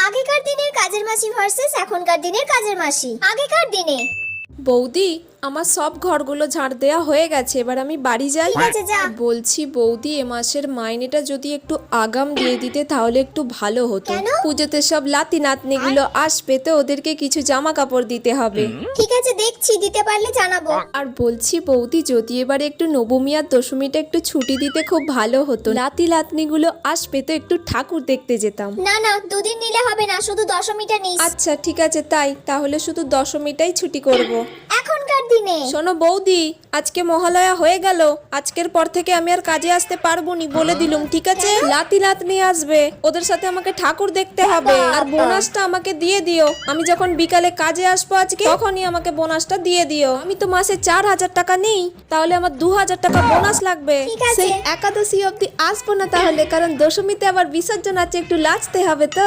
আগেকার দিনের কাজের মাসি ভার্সেস এখনকার দিনের কাজের মাসি। আগেকার দিনে বৌদি, আমার সব ঘরগুলো ঝাড় দেওয়া হয়ে গেছে, এবার আমি বাড়ি যাই। ঠিক আছে, যা। বলছি বৌদি, এ মাসের মাইনেটা যদি একটু আগাম দিয়ে দিতে তাহলে একটু ভালো হতো। কেন? পুজোতে সব লাতি নাতনিগুলো আসবে তো ওদেরকে কিছু জামা কাপড় দিতে হবে। ঠিক আছে, দেখছি, দিতে পারলে জানাবো। আর বলছি বৌদি, যদি এবারে একটু নবমী আর দশমীটা একটু ছুটি দিতে খুব ভালো হতো। লাতি নাতনিগুলো আসবে তো একটু ঠাকুর দেখতে যেতাম। না না, দুদিন নিলে হবে না, শুধু দশমীটা নিস। আচ্ছা ঠিক আছে, তাহলে শুধু দশমীটাই ছুটি করব। এখনকার দিনে শোনো বৌদি, আজকে মহালয়া হয়ে গেল, আজকের পর থেকে আমি আর কাজে আসতে পারবো নি বলে দিলুম, ঠিক আছে? লাতি নাতনি আসবে, ওদের সাথে আমাকে ঠাকুর দেখতে হবে। আর বোনাসটা আমাকে দিয়ে দিও। আমি যখন বিকালে কাজে আসবো আজকে, তখনই আমাকে বোনাসটা দিয়ে দিও। আমি তো মাসে 4,000 টাকা নেই, তাহলে আমার 2,000 টাকা বোনাস লাগবে। ঠিক আছে। সেই একাদশী অবধি আসবো না তাহলে, কারণ দশমীতে আবার বিসর্জন আছে, একটু লাচতে হবে তো।